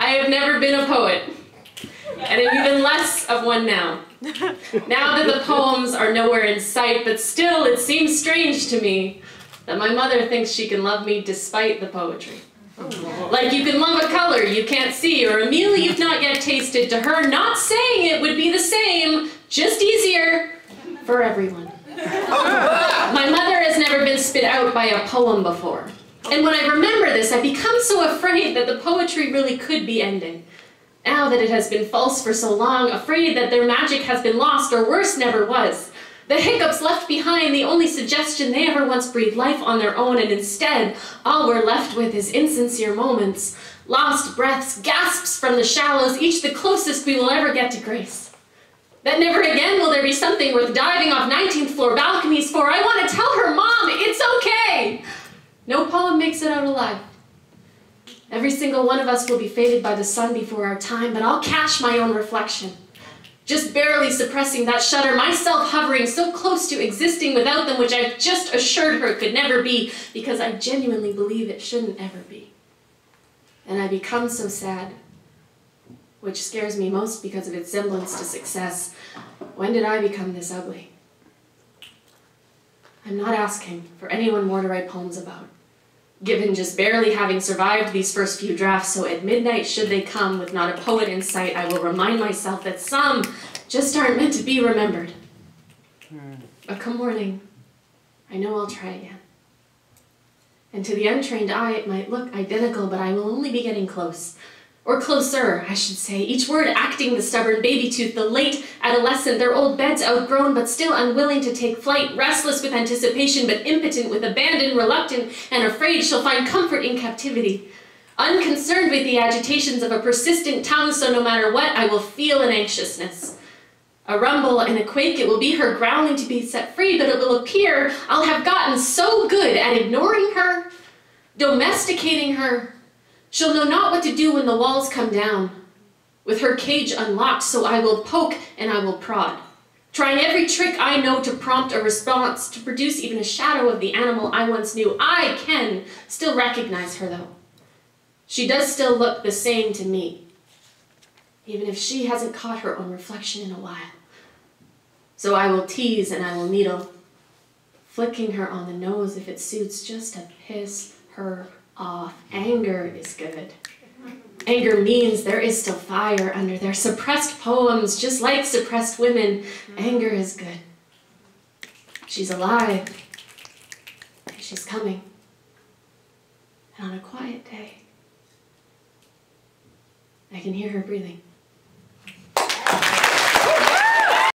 I have never been a poet, and am even less of one now. Now that the poems are nowhere in sight, but still it seems strange to me that my mother thinks she can love me despite the poetry. Like you can love a color you can't see, or a meal you've not yet tasted. To her, not saying it would be the same, just easier for everyone. My mother has never been spit out by a poem before. And when I remember this, I become so afraid that the poetry really could be ending. Now that it has been false for so long, afraid that their magic has been lost, or worse, never was. The hiccups left behind, the only suggestion they ever once breathed life on their own, and instead, all we're left with is insincere moments, lost breaths, gasps from the shallows, each the closest we will ever get to grace. That never again will there be something worth diving off 19th floor balconies for. I want to tell her, Mom, it's okay! No poem makes it out alive. Every single one of us will be faded by the sun before our time, but I'll catch my own reflection. Just barely suppressing that shudder, myself hovering so close to existing without them, which I've just assured her could never be, because I genuinely believe it shouldn't ever be. And I become so sad, which scares me most because of its semblance to success. When did I become this ugly? I'm not asking for anyone more to write poems about, given just barely having survived these first few drafts, so at midnight, should they come with not a poet in sight, I will remind myself that some just aren't meant to be remembered. But come morning, I know I'll try again. And to the untrained eye, it might look identical, but I will only be getting close. Or closer, I should say, each word acting the stubborn baby tooth, the late adolescent, their old beds outgrown, but still unwilling to take flight, restless with anticipation, but impotent with abandon, reluctant and afraid she'll find comfort in captivity. Unconcerned with the agitations of a persistent tongue, so no matter what, I will feel an anxiousness. A rumble and a quake, it will be her growling to be set free, but it will appear I'll have gotten so good at ignoring her, domesticating her, she'll know not what to do when the walls come down. With her cage unlocked, so I will poke and I will prod, trying every trick I know to prompt a response, to produce even a shadow of the animal I once knew. I can still recognize her, though. She does still look the same to me, even if she hasn't caught her own reflection in a while. So I will tease and I will needle, flicking her on the nose if it suits, just to piss her off. Anger is good. Anger means there is still fire under their suppressed poems, just like suppressed women. Anger is good. She's alive. She's coming. And on a quiet day, I can hear her breathing.